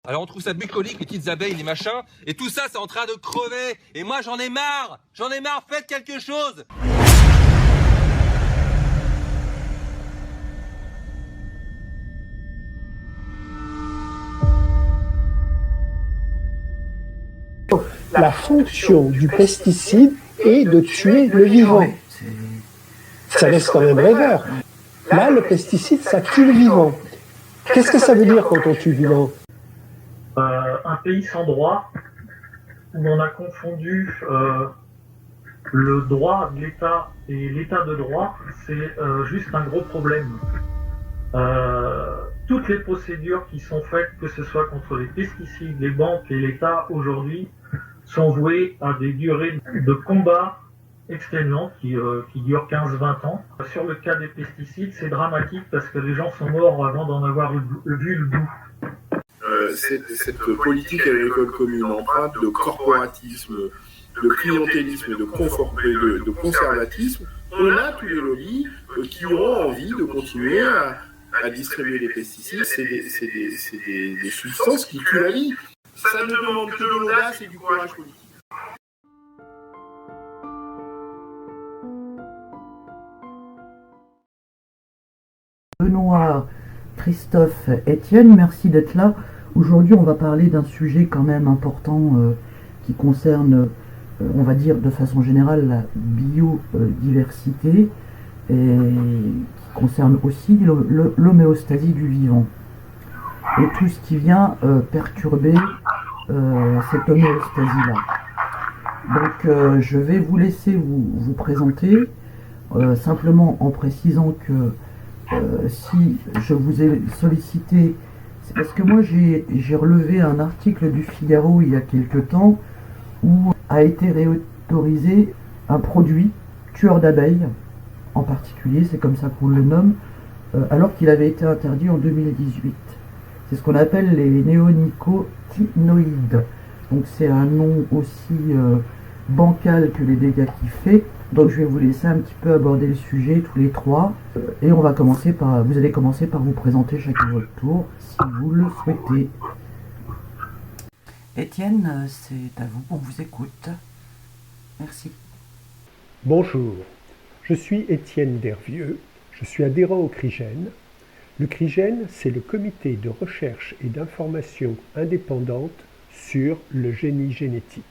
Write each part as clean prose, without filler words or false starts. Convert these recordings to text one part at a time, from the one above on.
Alors on trouve ça bucolique, les petites abeilles, les machins, et tout ça c'est en train de crever. Et moi j'en ai marre, faites quelque chose. La fonction du pesticide est de tuer le vivant. Ça laisse quand même rêveur. Là, le pesticide, ça tue le vivant. Qu'est-ce que ça veut dire quand on tue le vivant ? Un pays sans droit, où on a confondu le droit de l'État et l'État de droit, c'est juste un gros problème. Toutes les procédures qui sont faites, que ce soit contre les pesticides, les banques et l'État aujourd'hui, sont vouées à des durées de combat extrêmement qui durent 15-20 ans. Sur le cas des pesticides, c'est dramatique parce que les gens sont morts avant d'en avoir vu le bout. Cette politique agricole commune empreinte de corporatisme, de clientélisme et de conservatisme, on a tous les lobbies qui ont envie de continuer à distribuer les pesticides. C'est des substances qui tuent la vie. Ça ne demande que de l'audace et du courage politique. Benoît, Christophe, Étienne, merci d'être là. Aujourd'hui, on va parler d'un sujet quand même important qui concerne, on va dire de façon générale, la biodiversité et qui concerne aussi l'homéostasie du vivant et tout ce qui vient perturber cette homéostasie-là. Donc, je vais vous laisser vous présenter, simplement en précisant que si je vous ai sollicité, c'est parce que moi j'ai relevé un article du Figaro il y a quelque temps où a été réautorisé un produit tueur d'abeilles, en particulier, c'est comme ça qu'on le nomme, alors qu'il avait été interdit en 2018. C'est ce qu'on appelle les néonicotinoïdes. Donc c'est un nom aussi bancal que les dégâts qu'il fait. Donc je vais vous laisser un petit peu aborder le sujet tous les trois et vous allez commencer par vous présenter chacun votre tour si vous le souhaitez. Étienne, c'est à vous, on vous écoute. Merci. Bonjour, je suis Étienne Dervieux, je suis adhérent au CRIGEN. Le CRIGEN, c'est le comité de recherche et d'information indépendante sur le génie génétique.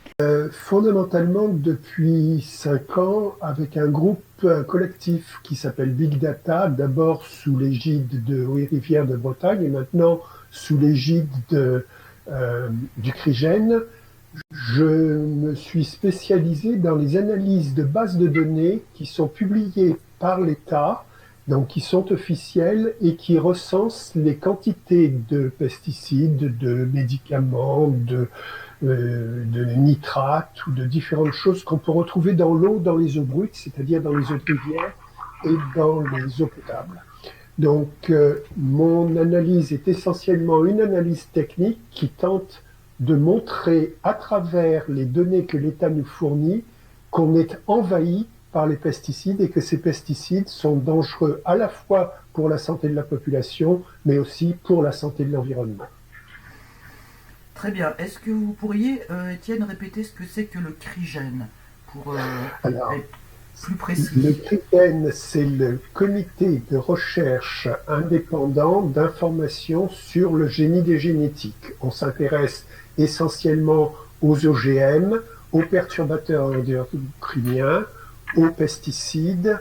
Fondamentalement, depuis 5 ans, avec un collectif qui s'appelle Big Data, d'abord sous l'égide de Oui Rivière de Bretagne et maintenant sous l'égide du CRIGEN, je me suis spécialisé dans les analyses de bases de données qui sont publiées par l'État, donc qui sont officielles et qui recensent les quantités de pesticides, de médicaments, de nitrates ou de différentes choses qu'on peut retrouver dans l'eau, dans les eaux brutes, c'est-à-dire dans les eaux de rivière et dans les eaux potables. Donc, mon analyse est essentiellement une analyse technique qui tente de montrer à travers les données que l'État nous fournit qu'on est envahi par les pesticides et que ces pesticides sont dangereux à la fois pour la santé de la population, mais aussi pour la santé de l'environnement. Très bien. Est-ce que vous pourriez, Étienne, répéter ce que c'est que le CRIGEN pour être plus précis? Le CRIGEN, c'est le comité de recherche indépendant d'information sur le génie des génétiques. On s'intéresse essentiellement aux OGM, aux perturbateurs endocriniens, aux pesticides,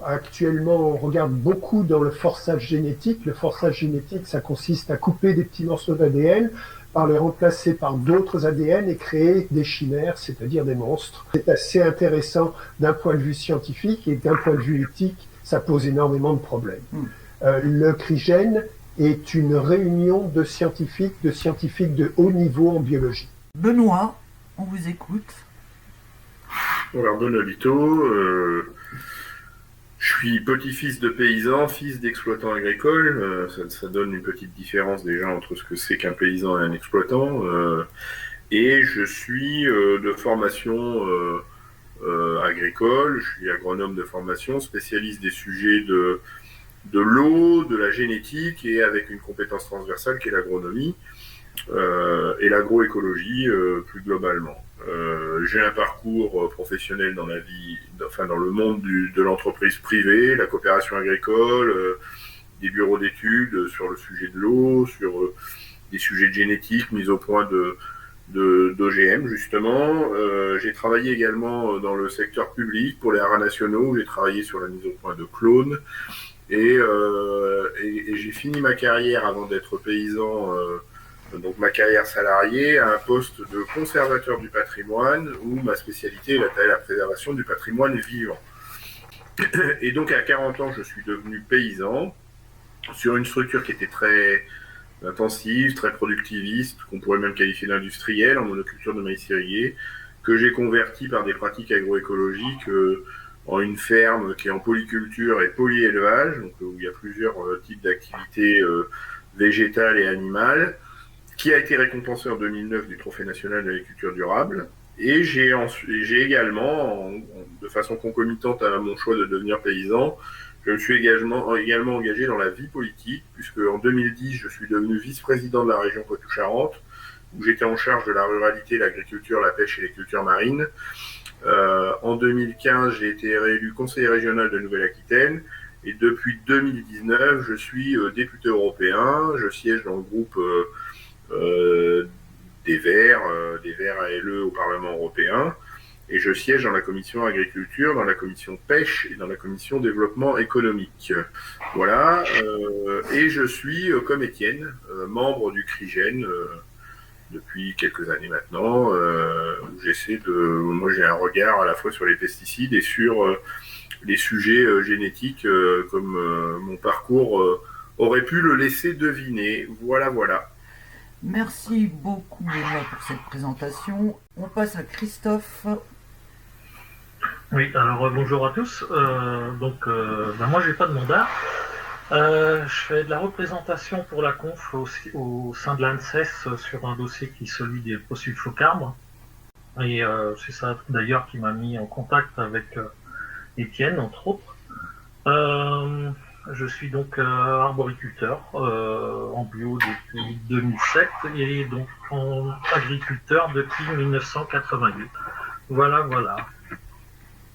actuellement on regarde beaucoup dans le forçage génétique. Le forçage génétique, ça consiste à couper des petits morceaux d'ADN, par les remplacer par d'autres ADN et créer des chimères, c'est-à-dire des monstres. C'est assez intéressant d'un point de vue scientifique et d'un point de vue éthique, ça pose énormément de problèmes. Le CRIGEN est une réunion de scientifiques de haut niveau en biologie. Benoît, on vous écoute. Alors Benoît Lito, je suis petit-fils de paysan, fils d'exploitant agricole. Ça donne une petite différence déjà entre ce que c'est qu'un paysan et un exploitant. Et je suis de formation agricole, je suis agronome de formation, spécialiste des sujets de l'eau, de la génétique, et avec une compétence transversale qui est l'agronomie et l'agroécologie plus globalement. J'ai un parcours professionnel dans la vie, dans le monde de l'entreprise privée, la coopération agricole, des bureaux d'études sur le sujet de l'eau, sur des sujets de génétique, mise au point d'OGM justement. J'ai travaillé également dans le secteur public pour les haras nationaux, où j'ai travaillé sur la mise au point de clones, et j'ai fini ma carrière avant d'être paysan, donc ma carrière salariée, à un poste de conservateur du patrimoine, où ma spécialité est la préservation du patrimoine vivant. Et donc à 40 ans, je suis devenu paysan sur une structure qui était très intensive, très productiviste, qu'on pourrait même qualifier d'industrielle, en monoculture de maïs irrigué, que j'ai converti par des pratiques agroécologiques en une ferme qui est en polyculture et polyélevage, donc où il y a plusieurs types d'activités végétales et animales, qui a été récompensé en 2009 du Trophée national de l'agriculture durable. Et j'ai également, de façon concomitante à mon choix de devenir paysan, je me suis également engagé dans la vie politique, puisque en 2010, je suis devenu vice-président de la région Poitou-Charentes, où j'étais en charge de la ruralité, l'agriculture, la pêche et les cultures marines. En 2015, j'ai été réélu conseiller régional de Nouvelle-Aquitaine, et depuis 2019, je suis député européen. Je siège dans le groupe des Verts ALE au Parlement européen, et je siège dans la commission agriculture, dans la commission pêche et dans la commission développement économique. Voilà, et je suis, comme Étienne, membre du CRIGEN depuis quelques années maintenant, où moi j'ai un regard à la fois sur les pesticides et sur les sujets génétiques, comme mon parcours aurait pu le laisser deviner. Voilà. Merci beaucoup Benoît pour cette présentation. On passe à Christophe. Oui, alors bonjour à tous. Moi j'ai pas de mandat. Je fais de la représentation pour la conf au sein de l'ANSES sur un dossier qui est celui des prosulfocarbes. Et c'est ça d'ailleurs qui m'a mis en contact avec Étienne, entre autres. Je suis donc arboriculteur en bio depuis 2007 et donc en agriculteur depuis 1988. Voilà.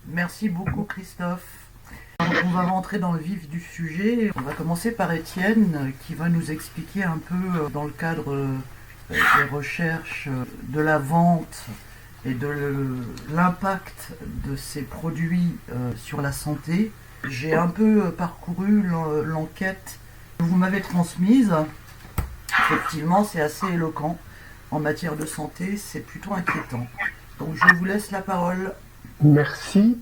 Merci beaucoup Christophe. Donc, on va rentrer dans le vif du sujet. On va commencer par Étienne qui va nous expliquer un peu dans le cadre des recherches, de la vente et de l'impact de ces produits sur la santé. J'ai un peu parcouru l'enquête que vous m'avez transmise. Effectivement, c'est assez éloquent. En matière de santé, c'est plutôt inquiétant. Donc, je vous laisse la parole. Merci.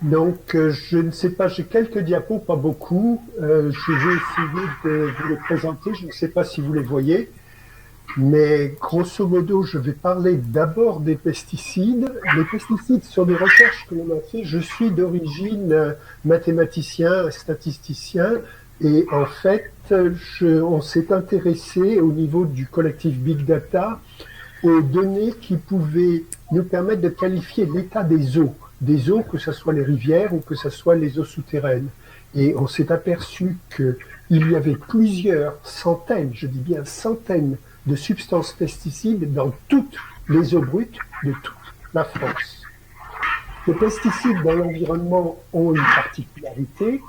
Donc, je ne sais pas, j'ai quelques diapos, pas beaucoup. Je vais essayer de vous les présenter. Je ne sais pas si vous les voyez. Mais grosso modo, je vais parler d'abord des pesticides. Les pesticides sont des recherches que l'on a fait. Je suis d'origine mathématicien, statisticien, et en fait, on s'est intéressé au niveau du collectif Big Data aux données qui pouvaient nous permettre de qualifier l'état des eaux, que ce soit les rivières ou que ce soit les eaux souterraines. Et on s'est aperçu qu'il y avait plusieurs centaines, je dis bien centaines, de substances pesticides dans toutes les eaux brutes de toute la France. Les pesticides dans l'environnement ont une particularité,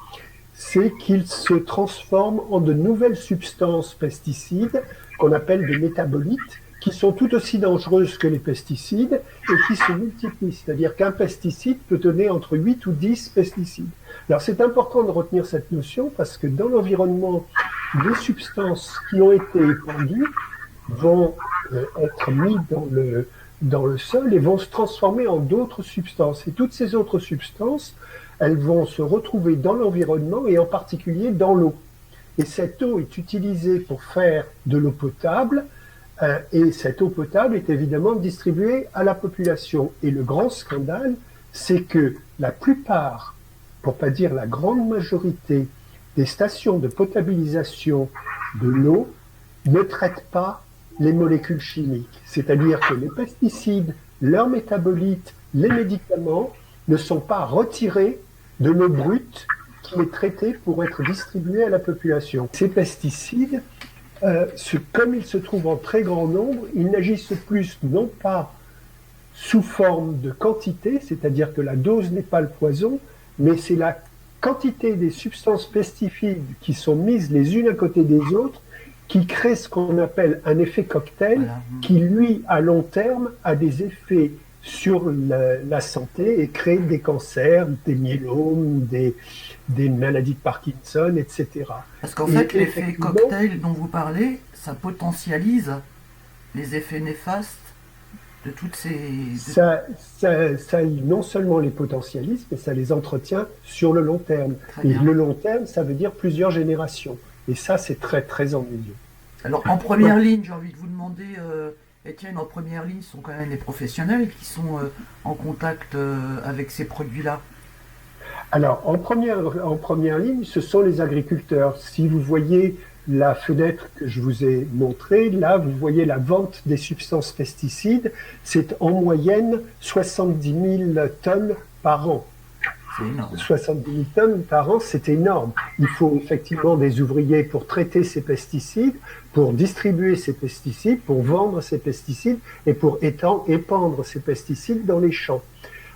c'est qu'ils se transforment en de nouvelles substances pesticides qu'on appelle des métabolites, qui sont tout aussi dangereuses que les pesticides et qui se multiplient. C'est-à-dire qu'un pesticide peut donner entre 8 ou 10 pesticides. Alors c'est important de retenir cette notion parce que dans l'environnement, les substances qui ont été épandues vont être mises dans le sol et vont se transformer en d'autres substances. Et toutes ces autres substances, elles vont se retrouver dans l'environnement et en particulier dans l'eau. Et cette eau est utilisée pour faire de l'eau potable. Et cette eau potable est évidemment distribuée à la population. Et le grand scandale, c'est que la plupart, pour pas dire la grande majorité, des stations de potabilisation de l'eau ne traitent pas les molécules chimiques. C'est-à-dire que les pesticides, leurs métabolites, les médicaments ne sont pas retirés de l'eau brute qui est traité pour être distribué à la population. Ces pesticides, comme ils se trouvent en très grand nombre, ils n'agissent plus non pas sous forme de quantité, c'est-à-dire que la dose n'est pas le poison, mais c'est la quantité des substances pesticides qui sont mises les unes à côté des autres qui crée ce qu'on appelle un effet cocktail, voilà, qui lui, à long terme, a des effets sur la santé et crée des cancers, des myélomes, des maladies de Parkinson, etc. Parce qu'en fait, l'effet cocktail dont vous parlez, ça potentialise les effets néfastes de toutes ces... Ça non seulement les potentialise, mais ça les entretient sur le long terme. Et le long terme, ça veut dire plusieurs générations. Et ça, c'est très, très ennuyeux. Alors, en première ligne, j'ai envie de vous demander, Étienne, en première ligne, sont quand même les professionnels qui sont en contact avec ces produits-là. Alors, en première ligne, ce sont les agriculteurs. Si vous voyez la fenêtre que je vous ai montrée, là, vous voyez la vente des substances pesticides. C'est en moyenne 70 000 tonnes par an. 70 000 tonnes par an, c'est énorme. Il faut effectivement des ouvriers pour traiter ces pesticides, pour distribuer ces pesticides, pour vendre ces pesticides et pour épandre ces pesticides dans les champs.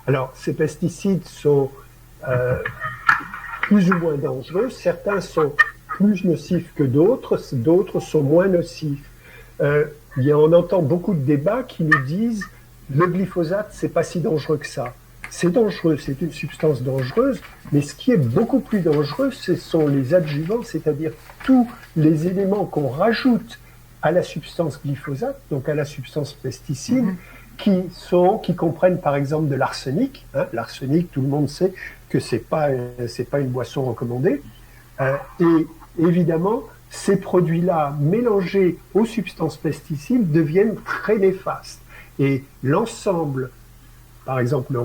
Alors, ces pesticides sont plus ou moins dangereux. Certains sont plus nocifs que d'autres, d'autres sont moins nocifs. On entend beaucoup de débats qui nous disent le glyphosate, c'est pas si dangereux que ça. C'est dangereux, c'est une substance dangereuse, mais ce qui est beaucoup plus dangereux, ce sont les adjuvants, c'est-à-dire tous les éléments qu'on rajoute à la substance glyphosate, donc à la substance pesticide, qui comprennent par exemple de l'arsenic. L'arsenic, tout le monde sait que c'est pas une boisson recommandée. Et évidemment, ces produits-là, mélangés aux substances pesticides, deviennent très néfastes. Et l'ensemble, par exemple le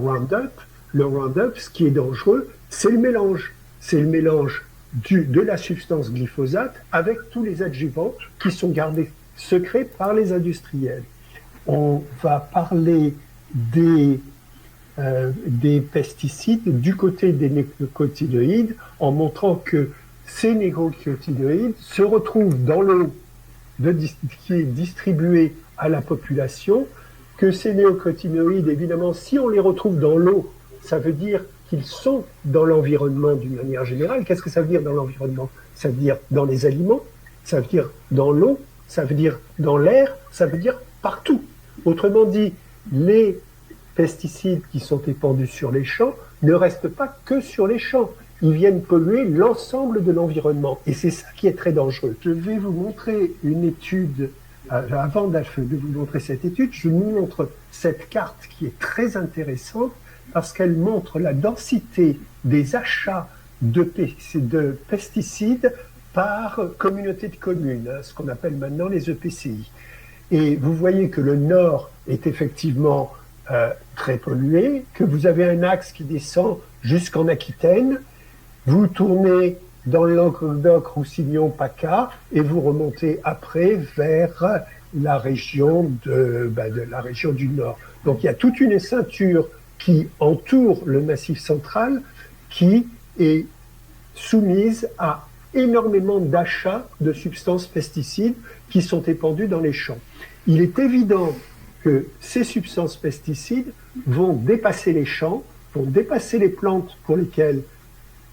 Roundup, ce qui est dangereux, c'est le mélange. C'est le mélange de la substance glyphosate avec tous les adjuvants qui sont gardés secrets par les industriels. On va parler des pesticides du côté des néonicotinoïdes en montrant que ces néonicotinoïdes se retrouvent dans l'eau qui est distribuée à la population, que ces néonicotinoïdes, évidemment, si on les retrouve dans l'eau, ça veut dire qu'ils sont dans l'environnement d'une manière générale. Qu'est-ce que ça veut dire dans l'environnement? Ça veut dire dans les aliments, ça veut dire dans l'eau, ça veut dire dans l'air, ça veut dire partout. Autrement dit, les pesticides qui sont épandus sur les champs ne restent pas que sur les champs. Ils viennent polluer l'ensemble de l'environnement. Et c'est ça qui est très dangereux. Je vais vous montrer une étude. Avant de vous montrer cette étude, je vous montre cette carte qui est très intéressante parce qu'elle montre la densité des achats de pesticides par communauté de communes, ce qu'on appelle maintenant les EPCI. Et vous voyez que le nord est effectivement très pollué, que vous avez un axe qui descend jusqu'en Aquitaine, vous tournez dans le Languedoc, Roussillon, PACA, et vous remontez après vers la région la région du Nord. Donc il y a toute une ceinture qui entoure le Massif central qui est soumise à énormément d'achats de substances pesticides qui sont épandues dans les champs. Il est évident que ces substances pesticides vont dépasser les champs, vont dépasser les plantes pour lesquelles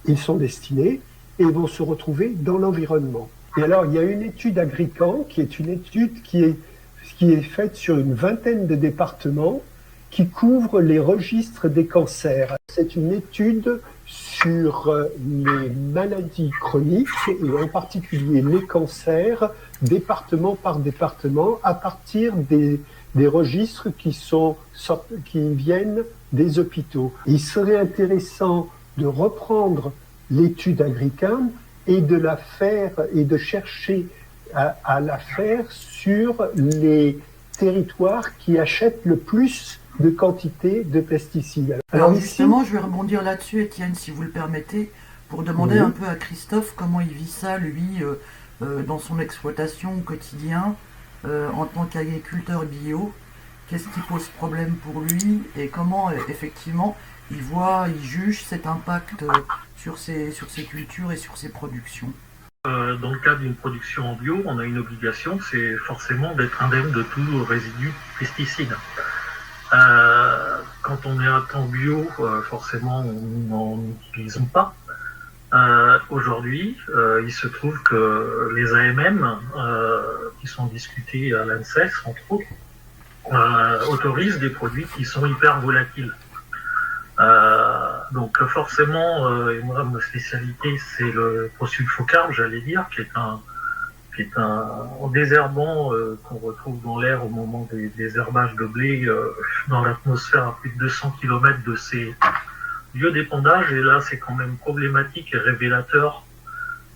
ils sont destinés, et vont se retrouver dans l'environnement. Et alors, il y a une étude Agrican, qui est une étude qui est faite sur une vingtaine de départements, qui couvre les registres des cancers. C'est une étude sur les maladies chroniques, et en particulier les cancers, département par département, à partir des registres qui viennent des hôpitaux. Il serait intéressant de reprendre l'étude Agrican et de la faire et de chercher à la faire sur les territoires qui achètent le plus de quantité de pesticides. Alors justement, je vais rebondir là-dessus, Étienne, si vous le permettez, pour demander un peu à Christophe comment il vit ça, lui, dans son exploitation au quotidien, en tant qu'agriculteur bio. Qu'est-ce qui pose problème pour lui et comment, effectivement, ils jugent cet impact sur ces cultures et sur ces productions? Dans le cadre d'une production en bio, on a une obligation, c'est forcément d'être indemne de tout résidu pesticide. Quand on est à temps bio, forcément, on n'en utilise pas. Aujourd'hui, il se trouve que les AMM, qui sont discutés à l'ANSES, entre autres, autorisent des produits qui sont hyper volatiles. Donc forcément, et moi, ma spécialité, c'est le prosulfocarbe, j'allais dire, qui est un désherbant qu'on retrouve dans l'air au moment des herbages de blé dans l'atmosphère à plus de 200 km de ces lieux d'épandage. Et là, c'est quand même problématique et révélateur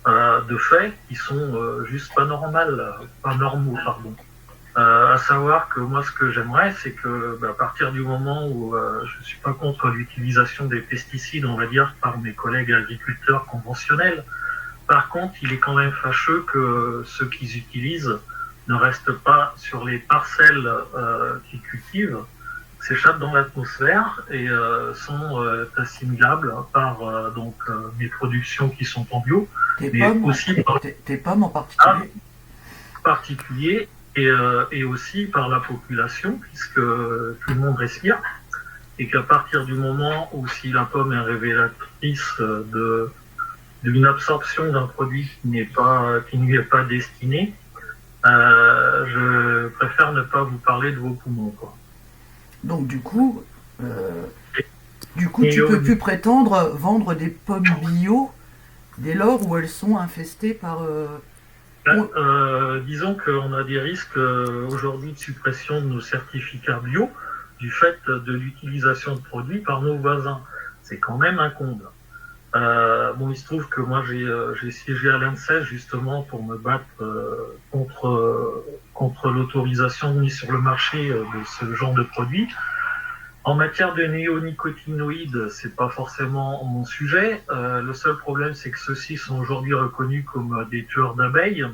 de faits qui sont juste pas normaux, pardon. À savoir que moi, ce que j'aimerais, c'est que à partir du moment où je suis pas contre l'utilisation des pesticides, on va dire, par mes collègues agriculteurs conventionnels, par contre, il est quand même fâcheux que ceux qu'ils utilisent ne restent pas sur les parcelles qu'ils cultivent, s'échappent dans l'atmosphère et sont assimilables par mes productions qui sont en bio, Tes pommes en particulier et aussi par la population, puisque tout le monde respire, et qu'à partir du moment où si la pomme est révélatrice d'une absorption d'un produit qui ne lui est pas destiné, je préfère ne pas vous parler de vos poumons, quoi. Donc du coup, tu peux plus prétendre vendre des pommes bio dès lors où elles sont infestées par... disons qu'on a des risques aujourd'hui de suppression de nos certificats bio du fait de l'utilisation de produits par nos voisins. C'est quand même un comble. Il se trouve que moi j'ai siégé à l'ANSES justement pour me battre contre l'autorisation de mise sur le marché de ce genre de produits. En matière de néonicotinoïdes, c'est pas forcément mon sujet. Le seul problème, c'est que ceux-ci sont aujourd'hui reconnus comme des tueurs d'abeilles,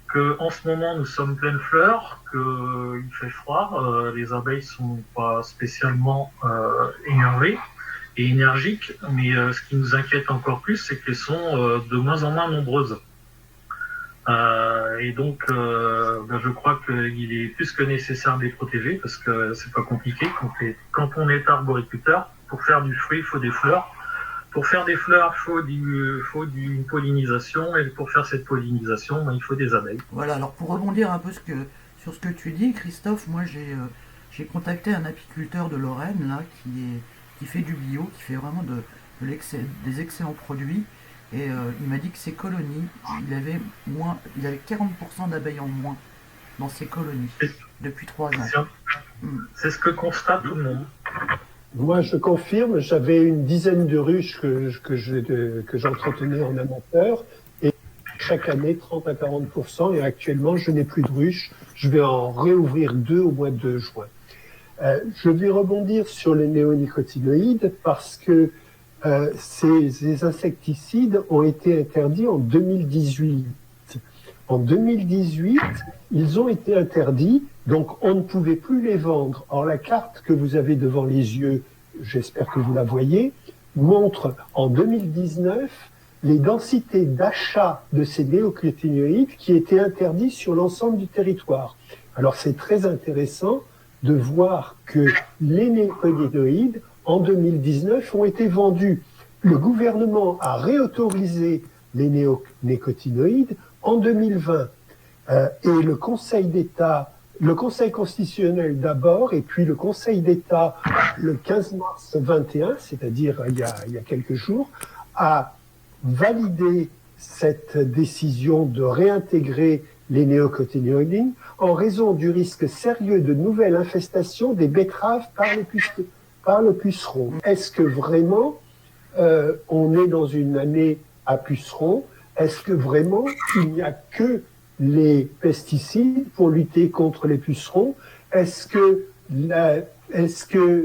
que en ce moment nous sommes pleines fleurs, qu'il fait froid, les abeilles sont pas spécialement énervées et énergiques, mais ce qui nous inquiète encore plus, c'est qu'elles sont de moins en moins nombreuses. Et donc, je crois qu'il est plus que nécessaire de les protéger parce que c'est pas compliqué. Quand on est arboriculteur, pour faire du fruit, il faut des fleurs. Pour faire des fleurs, il faut d'une pollinisation. Et pour faire cette pollinisation, il faut des abeilles. Voilà, alors pour rebondir un peu sur ce que tu dis, Christophe, moi j'ai contacté un apiculteur de Lorraine là, qui fait du bio, qui fait vraiment des excellents produits. Et il m'a dit que ses colonies, il avait 40% d'abeilles en moins dans ses colonies depuis 3 ans. C'est ce que constate tout le monde. Moi, je confirme, j'avais une dizaine de ruches que j'entretenais en amateur, et chaque année 30 à 40%, et actuellement je n'ai plus de ruches. Je vais en réouvrir 2 au mois de juin. Je vais rebondir sur les néonicotinoïdes parce que ces insecticides ont été interdits en 2018. En 2018, ils ont été interdits, donc on ne pouvait plus les vendre. Or, la carte que vous avez devant les yeux, j'espère que vous la voyez, montre en 2019 les densités d'achat de ces néonicotinoïdes qui étaient interdits sur l'ensemble du territoire. Alors, c'est très intéressant de voir que les néonicotinoïdes en 2019 ont été vendus. Le gouvernement a réautorisé les néonicotinoïdes en 2020. Et le Conseil d'État, le Conseil constitutionnel d'abord, et puis le Conseil d'État le 15 mars 21, c'est-à-dire il y a quelques jours, a validé cette décision de réintégrer les néonicotinoïdes en raison du risque sérieux de nouvelles infestations des betteraves par le puceron. Est-ce que vraiment on est dans une année à puceron? Est-ce que vraiment il n'y a que les pesticides pour lutter contre les pucerons? Est-ce que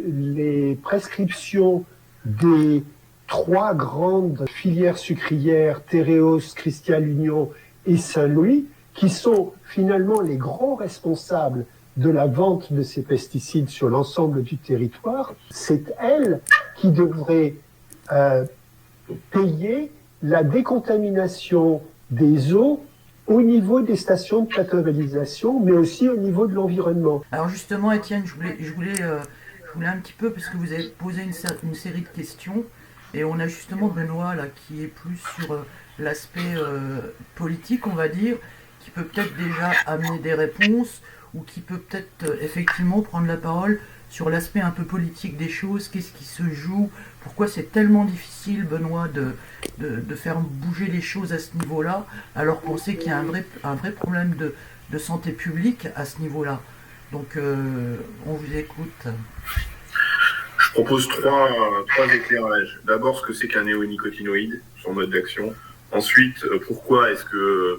les prescriptions des 3 grandes filières sucrières, Téréos, Cristal Union et Saint-Louis, qui sont finalement les grands responsables de la vente de ces pesticides sur l'ensemble du territoire, c'est elles qui devrait payer la décontamination des eaux au niveau des stations de pasteurisation, mais aussi au niveau de l'environnement. Alors justement, Étienne, je voulais un petit peu, parce que vous avez posé une série de questions, et on a justement Benoît là qui est plus sur l'aspect politique, on va dire, qui peut peut-être déjà amener des réponses, ou qui peut peut-être effectivement prendre la parole sur l'aspect un peu politique des choses, qu'est-ce qui se joue, pourquoi c'est tellement difficile, Benoît, de faire bouger les choses à ce niveau-là, alors qu'on sait qu'il y a un vrai problème de santé publique à ce niveau-là. Donc, on vous écoute. Je propose trois éclairages. D'abord, ce que c'est qu'un néonicotinoïde, son mode d'action. Ensuite, pourquoi est-ce que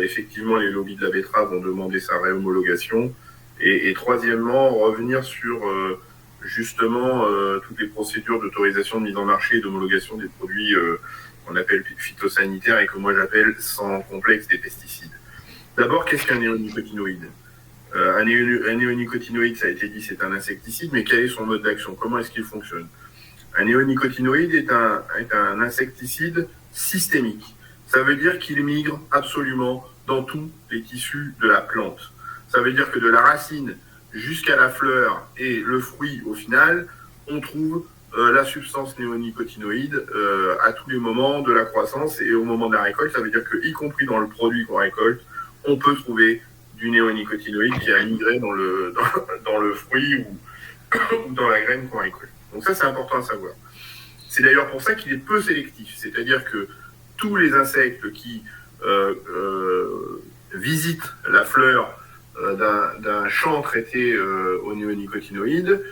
effectivement les lobbies de la betterave ont demandé sa réhomologation. Et troisièmement, revenir sur justement toutes les procédures d'autorisation de mise en marché et d'homologation des produits qu'on appelle phytosanitaires et que moi j'appelle sans complexe des pesticides. D'abord, qu'est-ce qu'un néonicotinoïde ? Un néonicotinoïde, ça a été dit, c'est un insecticide, mais quel est son mode d'action ? Comment est-ce qu'il fonctionne ? Un néonicotinoïde est un insecticide systémique. Ça veut dire qu'il migre absolument dans tous les tissus de la plante. Ça veut dire que de la racine jusqu'à la fleur et le fruit, au final, on trouve la substance néonicotinoïde à tous les moments de la croissance et au moment de la récolte. Ça veut dire que, y compris dans le produit qu'on récolte, on peut trouver du néonicotinoïde qui a migré dans le fruit ou dans la graine qu'on récolte. Donc ça, c'est important à savoir. C'est d'ailleurs pour ça qu'il est peu sélectif. C'est-à-dire que tous les insectes qui visitent la fleur d'un champ traité aux néonicotinoïdes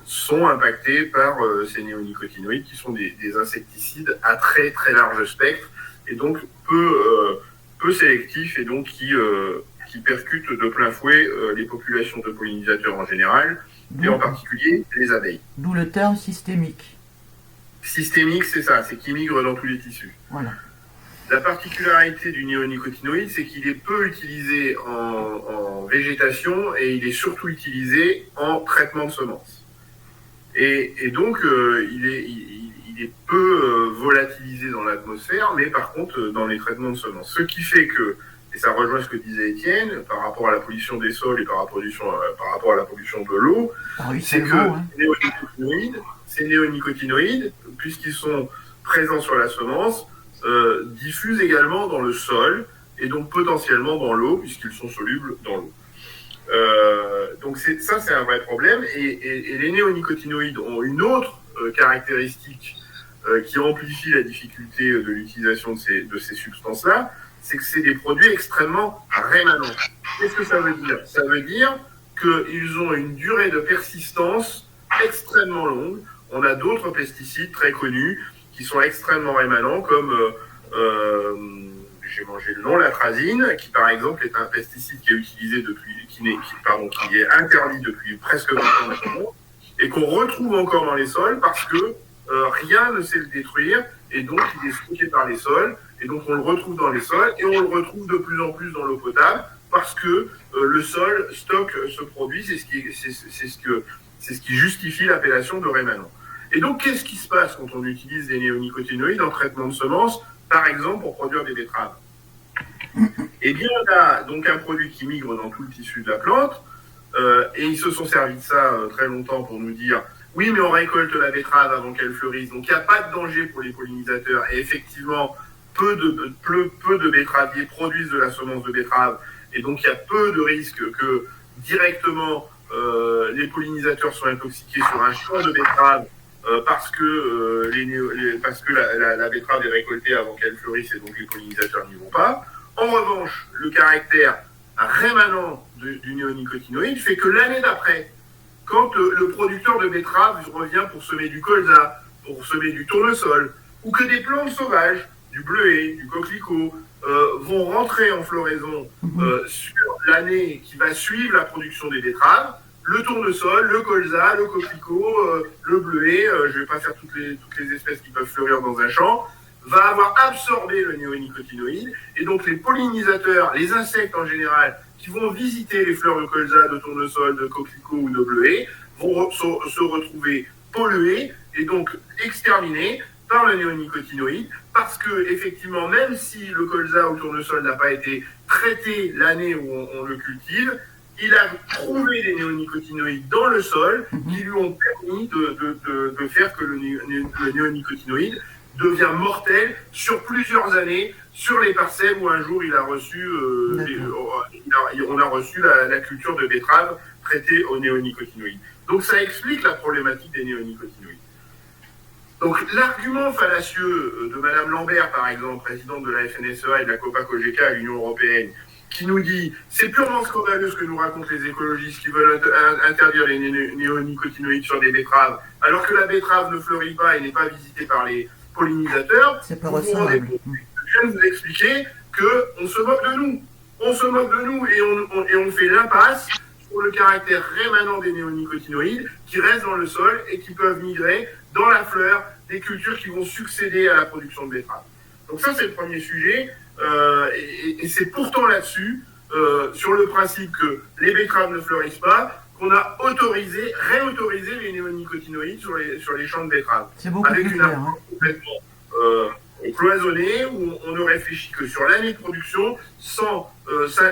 sont impactés par ces néonicotinoïdes qui sont des insecticides à très très large spectre et donc peu sélectifs et donc qui percutent de plein fouet les populations de pollinisateurs en général et en particulier les abeilles. D'où le terme systémique. Systémique, c'est ça, c'est qu'il migre dans tous les tissus. Voilà. La particularité du néonicotinoïde, c'est qu'il est peu utilisé en végétation et il est surtout utilisé en traitement de semences. Et donc, il est peu volatilisé dans l'atmosphère, mais par contre, dans les traitements de semences. Ce qui fait que, et ça rejoint ce que disait Étienne, par rapport à la pollution des sols et par rapport à la pollution de l'eau, c'est que ces néonicotinoïdes, puisqu'ils sont présents sur la semence, diffusent également dans le sol et donc potentiellement dans l'eau, puisqu'ils sont solubles dans l'eau. Donc ça, c'est un vrai problème. Et les néonicotinoïdes ont une autre caractéristique qui amplifie la difficulté de l'utilisation de ces substances-là, c'est que c'est des produits extrêmement rémanents. Qu'est-ce que ça veut dire ? Ça veut dire qu'ils ont une durée de persistance extrêmement longue. On a d'autres pesticides très connus qui sont extrêmement rémanents, comme, j'ai mangé le nom, l'atrazine, qui par exemple est un pesticide qui est utilisé qui est interdit depuis presque 20 ans maintenant, et qu'on retrouve encore dans les sols parce que rien ne sait le détruire, et donc il est stocké par les sols, et donc on le retrouve dans les sols, et on le retrouve de plus en plus dans l'eau potable, parce que le sol stocke ce produit, c'est ce qui justifie l'appellation de rémanent. Et donc, qu'est-ce qui se passe quand on utilise des néonicotinoïdes en traitement de semences, par exemple pour produire des betteraves ? Eh bien, on a donc un produit qui migre dans tout le tissu de la plante, et ils se sont servis de ça très longtemps pour nous dire « Oui, mais on récolte la betterave avant qu'elle fleurisse, donc il n'y a pas de danger pour les pollinisateurs. » Et effectivement, peu de betteraviers produisent de la semence de betterave, et donc il y a peu de risques que directement les pollinisateurs soient intoxiqués sur un champ de betterave parce que la betterave est récoltée avant qu'elle fleurisse et donc les pollinisateurs n'y vont pas. En revanche, le caractère rémanent du néonicotinoïde fait que l'année d'après, quand le producteur de betterave revient pour semer du colza, pour semer du tournesol, ou que des plantes sauvages, du bleuet, du coquelicot, vont rentrer en floraison sur l'année qui va suivre la production des betteraves, le tournesol, le colza, le coquelicot, le bleuet, je ne vais pas faire toutes les espèces qui peuvent fleurir dans un champ, va avoir absorbé le néonicotinoïde, et donc les pollinisateurs, les insectes en général, qui vont visiter les fleurs de colza, de tournesol, de coquelicot ou de bleuet, vont se retrouver pollués et donc exterminés par le néonicotinoïde, parce que effectivement, même si le colza ou le tournesol n'a pas été traité l'année où on le cultive, il a trouvé des néonicotinoïdes dans le sol qui lui ont permis de faire que le néonicotinoïde devient mortel sur plusieurs années sur les parcelles où un jour il a reçu, on a reçu la culture de betterave traitée aux néonicotinoïdes. Donc ça explique la problématique des néonicotinoïdes. Donc l'argument fallacieux de Madame Lambert, par exemple, présidente de la FNSEA et de la COPA-COGECA à l'Union européenne, qui nous dit « c'est purement scandaleux ce que nous racontent les écologistes qui veulent interdire les néonicotinoïdes sur des betteraves, alors que la betterave ne fleurit pas et n'est pas visitée par les pollinisateurs », c'est pas recevable. je viens de vous expliquer qu'on se moque de nous. On se moque de nous et on fait l'impasse sur le caractère rémanent des néonicotinoïdes qui restent dans le sol et qui peuvent migrer dans la fleur des cultures qui vont succéder à la production de betteraves. Donc ça, c'est le premier sujet. Et c'est pourtant là-dessus, sur le principe que les betteraves ne fleurissent pas, qu'on a réautorisé les néonicotinoïdes sur les champs de betteraves. C'est beaucoup avec plus une clair. approche complètement cloisonnée, où on ne réfléchit que sur l'année de production, sans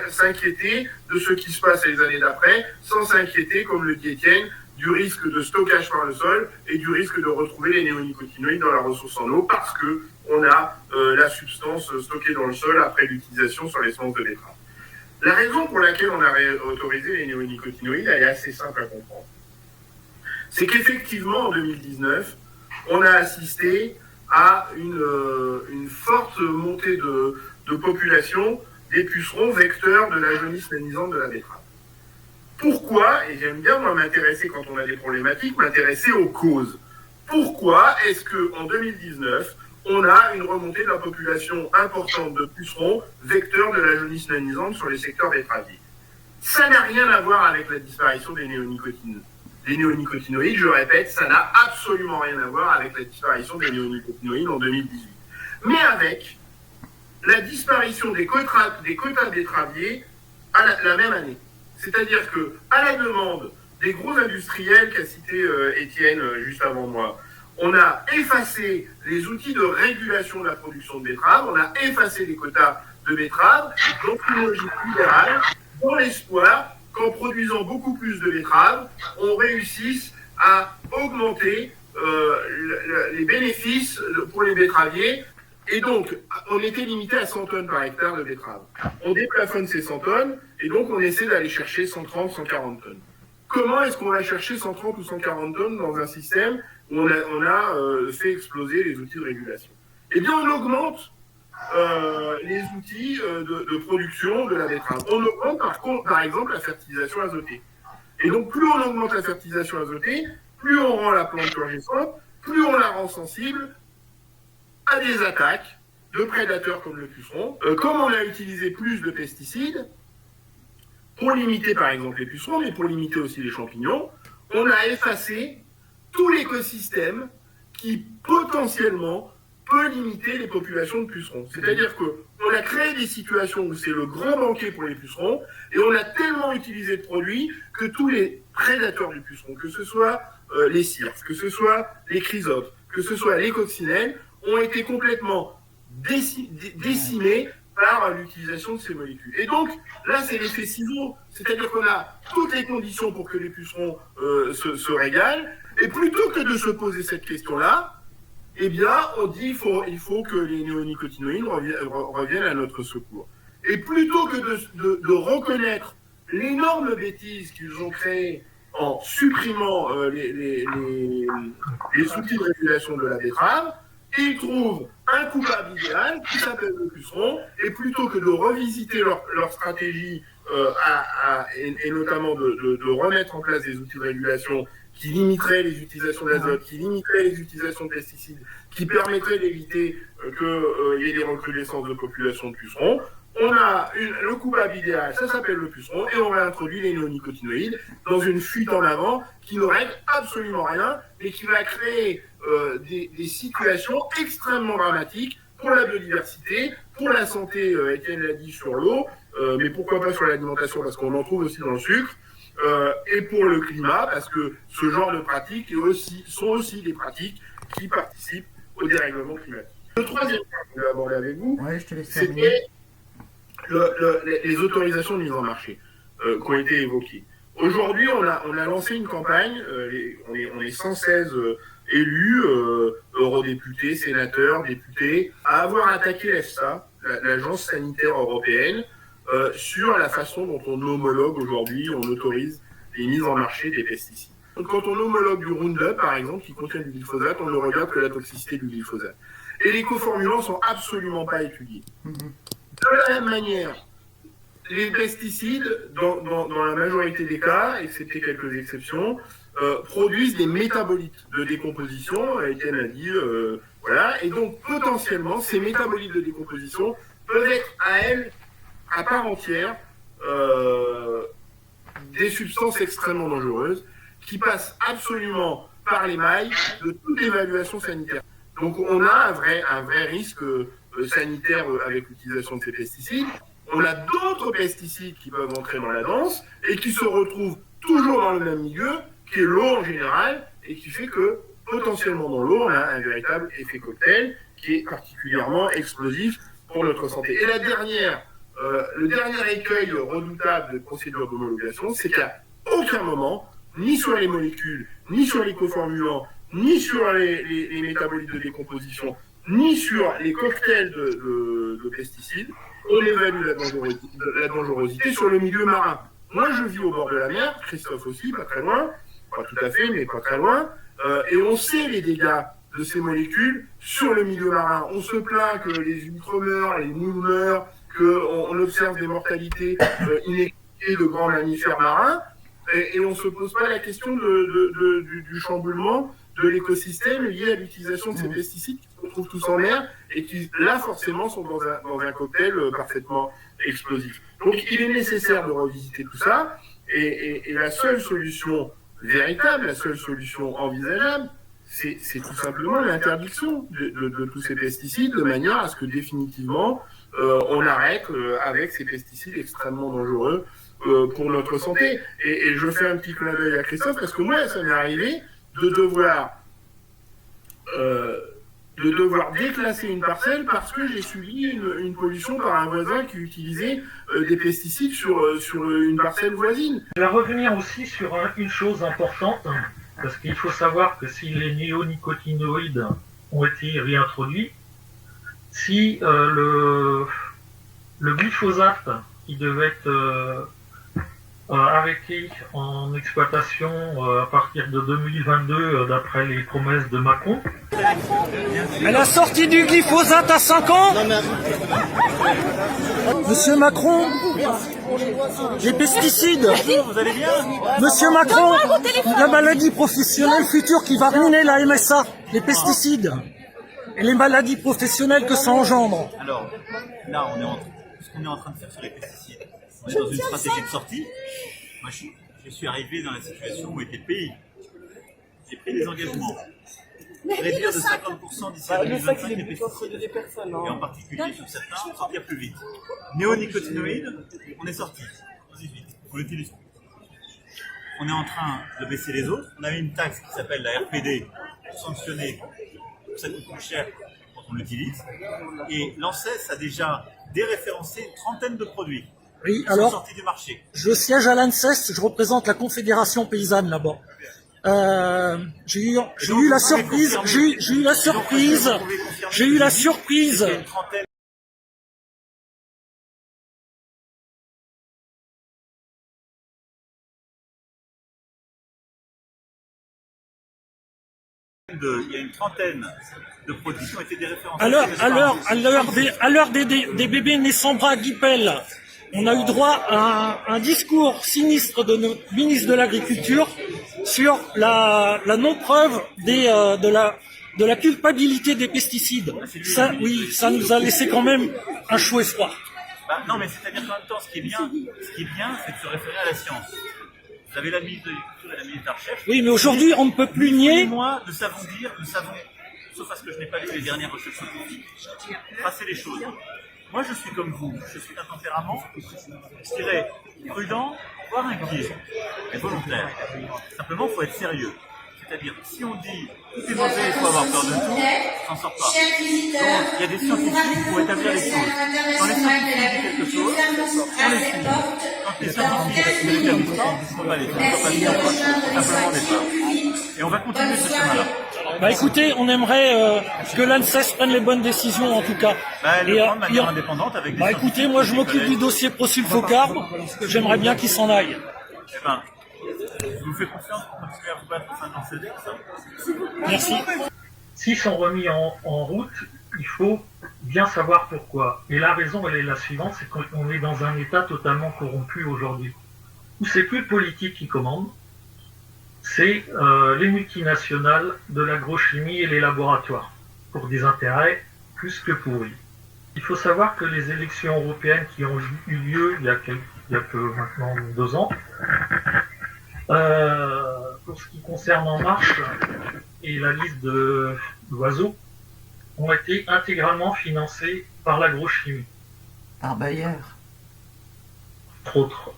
s'inquiéter de ce qui se passe les années d'après, sans s'inquiéter, comme le dit Étienne, du risque de stockage par le sol et du risque de retrouver les néonicotinoïdes dans la ressource en eau, parce que on a la substance stockée dans le sol après l'utilisation sur les semences de betterave. La raison pour laquelle on a autorisé les néonicotinoïdes, elle est assez simple à comprendre. C'est qu'effectivement, en 2019, on a assisté à une forte montée de population des pucerons vecteurs de la jaunisse nanisante de la betterave. Pourquoi, et j'aime bien moi m'intéresser quand on a des problématiques, m'intéresser aux causes. Pourquoi est-ce qu'en 2019, on a une remontée de la population importante de pucerons vecteurs de la jaunisse nanisante sur les secteurs betteraviers? Ça n'a rien à voir avec la disparition des néonicotinoïdes. Les néonicotinoïdes, je répète, ça n'a absolument rien à voir avec la disparition des néonicotinoïdes en 2018. Mais avec la disparition des quotas betteraviers à la même année. C'est-à-dire qu'à la demande des gros industriels qu'a cité Étienne juste avant moi, on a effacé les outils de régulation de la production de betteraves, on a effacé les quotas de betteraves, donc une logique libérale, dans l'espoir qu'en produisant beaucoup plus de betteraves, on réussisse à augmenter les bénéfices pour les betteraviers. Et donc, on était limité à 100 tonnes par hectare de betteraves. On déplafonne ces 100 tonnes, et donc on essaie d'aller chercher 130, 140 tonnes. Comment est-ce qu'on va chercher 130 ou 140 tonnes dans un système où on a fait exploser les outils de régulation? Eh bien, on augmente les outils de production de la betterave. On augmente par exemple la fertilisation azotée. Et donc, plus on augmente la fertilisation azotée, plus on rend la plante turgescente, plus on la rend sensible à des attaques de prédateurs comme le puceron. Comme on a utilisé plus de pesticides, pour limiter par exemple les pucerons, mais pour limiter aussi les champignons, on a effacé tout l'écosystème qui potentiellement peut limiter les populations de pucerons. C'est-à-dire qu'on a créé des situations où c'est le grand banquet pour les pucerons, et on a tellement utilisé de produits que tous les prédateurs du puceron, que ce soit les cirques, que ce soit les chrysoptes, que ce soit les coccinelles, ont été complètement décimés par l'utilisation de ces molécules. Et donc, là, c'est l'effet ciseau, c'est-à-dire qu'on a toutes les conditions pour que les pucerons se régalent, et plutôt que de se poser cette question-là, eh bien, on dit il faut que les néonicotinoïdes reviennent à notre secours. Et plutôt que de reconnaître l'énorme bêtise qu'ils ont créée en supprimant les outils de régulation de la betterave, ils trouvent un coupable idéal qui s'appelle le puceron, et plutôt que de revisiter leur stratégie et notamment de remettre en place des outils de régulation qui limiteraient les utilisations d'azote, qui limiteraient les utilisations de pesticides, qui permettraient d'éviter qu'il y ait des recrudescences de population de pucerons, on a le coupable idéal, ça s'appelle le puceron, et on réintroduit les néonicotinoïdes dans une fuite en avant qui ne règle absolument rien, et qui va créer des situations extrêmement dramatiques pour la biodiversité, pour la santé, Étienne l'a dit, sur l'eau, mais pourquoi pas sur l'alimentation, parce qu'on en trouve aussi dans le sucre, et pour le climat, parce que ce genre de pratiques sont aussi des pratiques qui participent au dérèglement climatique. Le troisième point que je voulais aborder avec vous, Ouais, je te laisse c'était les autorisations de mise en marché qui ont été évoquées. Aujourd'hui, on a lancé une campagne, on est 116 élus, eurodéputés, sénateurs, députés, à avoir attaqué l'EFSA, l'Agence sanitaire européenne, sur la façon dont on homologue aujourd'hui, on autorise les mises en marché des pesticides. Donc, quand on homologue du Roundup, par exemple, qui contient du glyphosate, on ne regarde que la toxicité du glyphosate. Et les coformulants sont absolument pas étudiés. De la même manière, les pesticides, dans la majorité des cas, excepté quelques exceptions, produisent des métabolites de décomposition, Étienne a dit, voilà, et donc potentiellement, ces métabolites de décomposition peuvent être à part entière, des substances extrêmement dangereuses qui passent absolument par les mailles de toute évaluation sanitaire. Donc on a un vrai risque sanitaire avec l'utilisation de ces pesticides. On a d'autres pesticides qui peuvent entrer dans la danse et qui se retrouvent toujours dans le même milieu, qui est l'eau en général, et qui fait que potentiellement dans l'eau, on a un véritable effet cocktail qui est particulièrement explosif pour notre santé. Et le dernier écueil redoutable de procédure d'homologation, c'est qu'à aucun moment, ni sur les molécules, ni sur les coformulants, ni sur les métabolites de décomposition, ni sur les cocktails de pesticides, on évalue la dangerosité sur le milieu marin. Moi, je vis au bord de la mer, Christophe aussi, pas très loin, pas tout à fait, mais pas très loin, et on sait les dégâts de ces molécules sur le milieu marin. On se plaint que les huîtres meurent, les moules meurent, qu'on observe des mortalités inexpliquées de grands mammifères marins, et on ne se pose pas la question du chamboulement de l'écosystème lié à l'utilisation de ces pesticides qui se retrouvent tous en mer et qui, là, forcément, sont dans un cocktail parfaitement explosif. Donc, il est nécessaire de revisiter tout ça, et la seule solution véritable, la seule solution envisageable, c'est tout simplement l'interdiction de tous ces pesticides, de manière à ce que définitivement on arrête avec ces pesticides extrêmement dangereux pour notre santé. Et je fais un petit clin d'œil à Christophe, parce que moi, ça m'est arrivé de devoir déclasser une parcelle parce que j'ai subi une pollution par un voisin qui utilisait des pesticides sur une parcelle voisine. Je vais revenir aussi sur une chose importante, parce qu'il faut savoir que si les néonicotinoïdes ont été réintroduits, si le glyphosate qui devait être arrêté en exploitation à partir de 2022 d'après les promesses de Macron. Elle a sorti du glyphosate à 5 ans. Monsieur Macron, les pesticides. Monsieur Macron, la maladie professionnelle future qui va ruiner la MSA, les pesticides et les maladies professionnelles que ça engendre. Alors, là, ce qu'on est en train de faire sur les pesticides, on est dans une stratégie de sortie. Moi, je suis arrivé dans la situation où était le pays. J'ai pris des engagements. Réduire de 50% d'ici à 2025 les pesticides. Et en particulier sur certains, sortir plus vite. Néonicotinoïdes, on est sorti. 18, on l'utilise. On est en train de baisser les autres. On a mis une taxe qui s'appelle la RPD pour sanctionner, pour que ça coûte plus cher quand on l'utilise. Et l'ANSES a déjà déréférencé une trentaine de produits. Oui, qui alors, sont sortis du marché. je siège à l'ANSES, je représente la Confédération paysanne là-bas. J'ai eu la surprise Il y a une trentaine de produits qui ont été déréférencés. À l'heure des bébés nés sans bras guipel, on a eu droit à un discours sinistre de notre ministre de l'Agriculture sur la non-preuve de la culpabilité des pesticides. Ça, oui, ça nous a laissé quand même un chaud espoir. Non, mais c'est-à-dire qu'en même temps, ce qui est bien, c'est de se référer à la science. Vous avez la ministre de l'Agriculture et la ministre de la Recherche. Oui, mais aujourd'hui, on ne peut plus nier. Moi, nous savons, sauf parce que je n'ai pas lu les dernières recherches scientifiques, tracer les choses. Moi, je suis comme vous. Je suis d'un tempérament, je dirais, prudent, voire inquiet, mais volontaire. Simplement, il faut être sérieux. C'est-à-dire, si on dit tout est mauvais, il faut avoir peur de tout, on s'en sort pas. Donc, il y a des scientifiques pour établir les choses. Quand les scientifiques disent quelque chose, on les suit. Quand les scientifiques ne l'établissent pas, on ne va pas les faire. On va pas simplement les faire. Et on va continuer ce chemin-là. Bah écoutez, on aimerait que l'ANSES prenne les bonnes décisions en tout cas. Bah, le prendre de manière indépendante avec des bah écoutez, moi je m'occupe du dossier Prosulfocarbe, j'aimerais bien qu'il s'en aille. Eh ben, je vous fais confiance pour continuer à vous battre au sein de l'ANSES, ça. Merci. S'ils sont remis en route, il faut bien savoir pourquoi. Et la raison, elle est la suivante, c'est qu'on est dans un état totalement corrompu aujourd'hui, où c'est plus le politique qui commande, c'est les multinationales de l'agrochimie et les laboratoires, pour des intérêts plus que pourris. Il faut savoir que les élections européennes qui ont eu lieu il y a que maintenant 2 ans, pour ce qui concerne En Marche et la liste d'oiseaux, ont été intégralement financées par l'agrochimie. Par Bayer. Entre autres.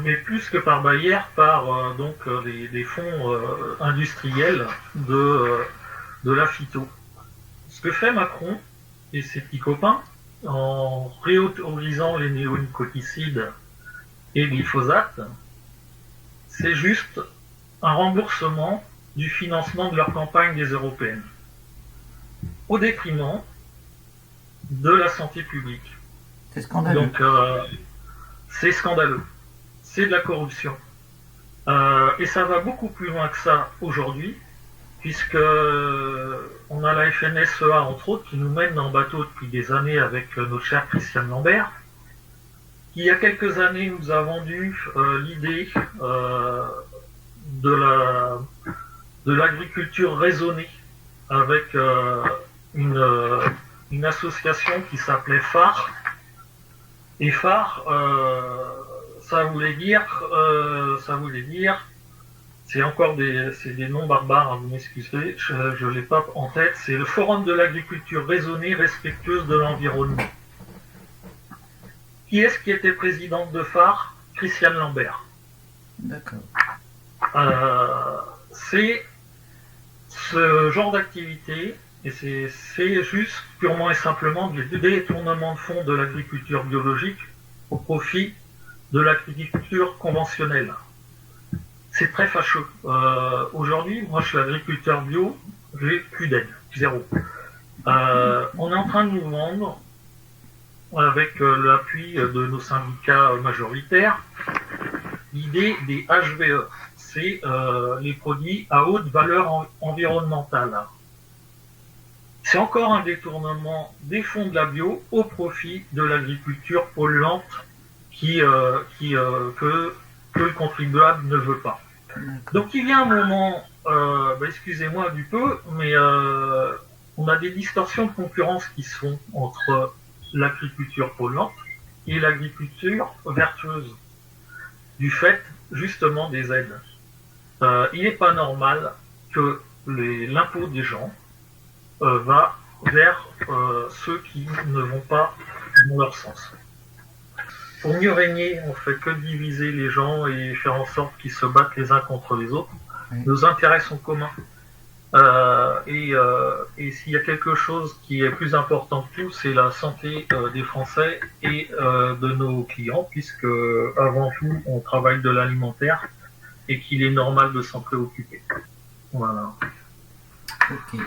Mais plus que par Bayer, par des fonds industriels de la phyto. Ce que fait Macron et ses petits copains, en réautorisant les néonicoticides et le glyphosate, c'est juste un remboursement du financement de leur campagne des européennes, au détriment de la santé publique. C'est scandaleux. Donc, c'est scandaleux. C'est de la corruption. Et ça va beaucoup plus loin que ça aujourd'hui, puisque on a la FNSEA, entre autres, qui nous mène en bateau depuis des années avec notre cher Christiane Lambert, qui, il y a quelques années, nous a vendu l'idée de l'agriculture raisonnée, avec une association qui s'appelait phare. Et phare, ça voulait dire, c'est encore des noms barbares, hein, vous m'excusez, je l'ai pas en tête, c'est le Forum de l'agriculture raisonnée, respectueuse de l'environnement. Qui est-ce qui était présidente de phare? Christiane Lambert. D'accord. C'est ce genre d'activité, et c'est juste purement et simplement du détournement de fonds de l'agriculture biologique au profit de l'agriculture conventionnelle. C'est très fâcheux. Aujourd'hui, moi je suis agriculteur bio, j'ai plus d'aide, 0. On est en train de nous vendre, avec l'appui de nos syndicats majoritaires, l'idée des HVE. C'est les produits à haute valeur environnementale. C'est encore un détournement des fonds de la bio au profit de l'agriculture polluante que le contribuable ne veut pas. Donc il y a un moment, excusez-moi du peu, mais on a des distorsions de concurrence qui se font entre l'agriculture polluante et l'agriculture vertueuse, du fait justement des aides. Il n'est pas normal que l'impôt des gens va vers ceux qui ne vont pas dans leur sens. Pour mieux régner, on ne fait que diviser les gens et faire en sorte qu'ils se battent les uns contre les autres. Oui. Nos intérêts sont communs. Et s'il y a quelque chose qui est plus important que tout, c'est la santé des Français et de nos clients, puisque avant tout, on travaille de l'alimentaire et qu'il est normal de s'en préoccuper. Voilà. Ok.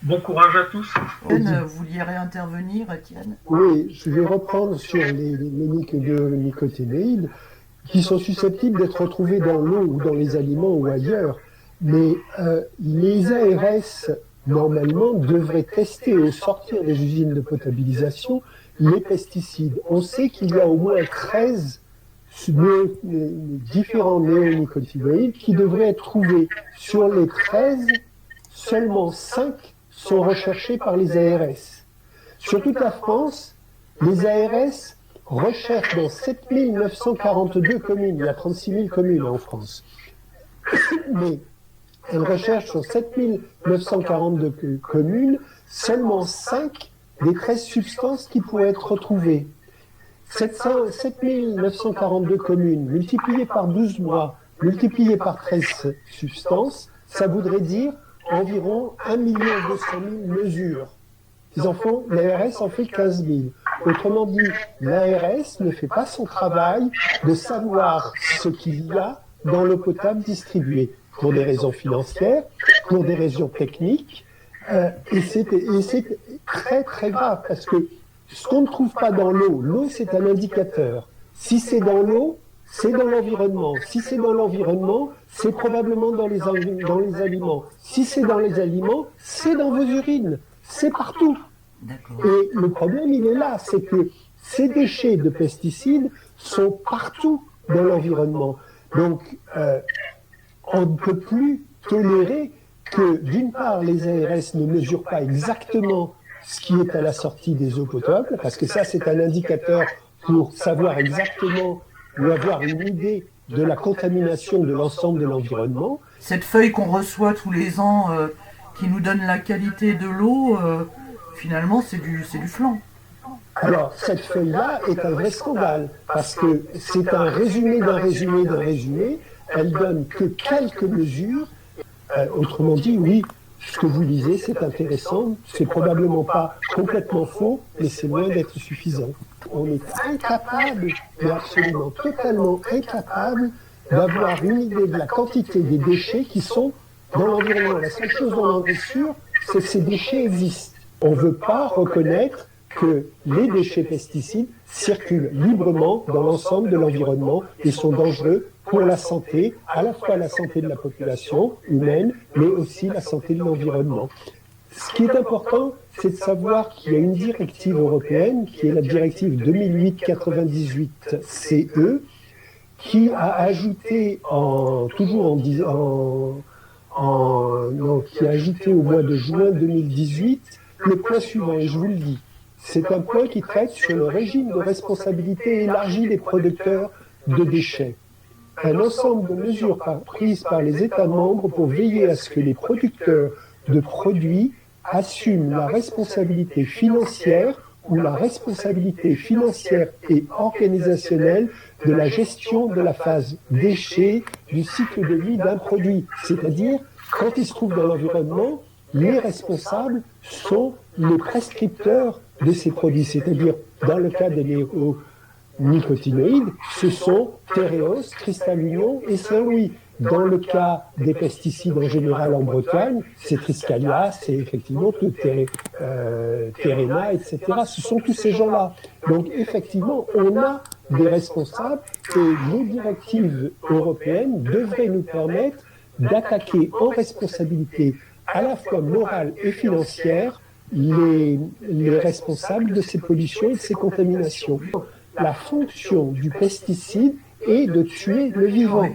Bon courage à tous. Étienne, vous vouliez réintervenir, Étienne? Oui, je vais reprendre sur les nicotinoïdes qui sont susceptibles d'être retrouvés dans l'eau ou dans les aliments ou ailleurs. Mais les ARS, normalement, devraient tester au sortir des usines de potabilisation les pesticides. On sait qu'il y a au moins 13 différents néonicotinoïdes qui devraient être trouvés. Sur les 13, seulement 5 sont recherchés par les ARS. Sur toute la France, les ARS recherchent dans 7942 communes. Il y a 36 000 communes en France. Mais elles recherchent sur 7942 communes, seulement 5 des 13 substances qui pourraient être retrouvées. 7942 communes, multipliées par 12 mois, multipliées par 13 substances, ça voudrait dire environ 1 200 000 mesures. Les enfants, l'ARS en fait 15 000. Autrement dit, l'ARS ne fait pas son travail de savoir ce qu'il y a dans l'eau potable distribuée, pour des raisons financières, pour des raisons techniques, et c'est très très grave, parce que ce qu'on ne trouve pas dans l'eau c'est un indicateur. Si c'est dans l'eau, c'est dans l'environnement. Si c'est dans l'environnement, c'est probablement dans les aliments. Si c'est dans les aliments, c'est dans vos urines. C'est partout. Et le problème, il est là, c'est que ces déchets de pesticides sont partout dans l'environnement. Donc, on ne peut plus tolérer que, d'une part, les ARS ne mesurent pas exactement ce qui est à la sortie des eaux potables, parce que ça, c'est un indicateur pour savoir exactement ou avoir une idée de la contamination de l'ensemble de l'environnement. Cette feuille qu'on reçoit tous les ans, qui nous donne la qualité de l'eau, finalement, c'est du flan. Alors, cette feuille-là est un vrai scandale, parce que c'est un résumé d'un résumé d'un résumé. Elle donne que quelques mesures. Autrement dit, oui, ce que vous lisez, c'est intéressant. C'est probablement pas complètement faux, mais c'est loin d'être suffisant. On est incapable, mais absolument totalement incapable, d'avoir une idée de la quantité des déchets qui sont dans l'environnement. La seule chose dont on est sûr, c'est que ces déchets existent. On ne veut pas reconnaître que les déchets pesticides circulent librement dans l'ensemble de l'environnement et sont dangereux pour la santé, à la fois la santé de la population humaine, mais aussi la santé de l'environnement. Ce qui est important, c'est de savoir qu'il y a une directive européenne, qui est la directive 2008-98-CE, qui a ajouté qui a ajouté au mois de juin 2018 le point suivant, et je vous le dis. C'est un point qui traite sur le régime de responsabilité élargie des producteurs de déchets. Un ensemble de mesures prises par les États membres pour veiller à ce que les producteurs de produits assument la responsabilité financière ou la responsabilité financière et organisationnelle de la gestion de la phase déchets du cycle de vie d'un produit. C'est-à-dire, quand il se trouve dans l'environnement, les responsables sont les prescripteurs de ces produits. C'est-à-dire, dans le cas des néonicotinoïdes, ce sont Tereos, Cristal Union et Saint-Louis. Dans le cas des pesticides en général en Bretagne, c'est Triskalia, c'est effectivement tout Terena, etc. Ce sont tous ces gens-là. Donc effectivement, on a des responsables et les directives européennes devraient nous permettre d'attaquer en responsabilité à la fois morale et financière les responsables de ces pollutions et de ces contaminations. La fonction du pesticide est de tuer le vivant.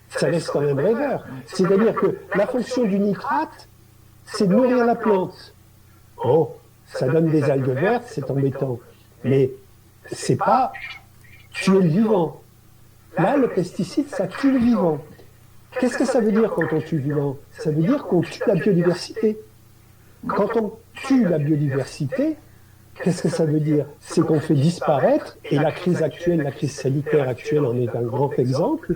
Ça laisse quand même rêveur. C'est-à-dire que la fonction du nitrate, c'est de nourrir la plante. Oh, ça donne des algues vertes, c'est embêtant. Mais c'est pas tuer le vivant. Là, le pesticide, ça tue le vivant. Qu'est-ce que ça veut dire quand on tue le vivant? Ça veut dire qu'on tue la biodiversité. Quand on tue la biodiversité, qu'est-ce que ça veut dire? C'est qu'on fait disparaître, et la crise actuelle, la crise sanitaire actuelle en est un grand exemple,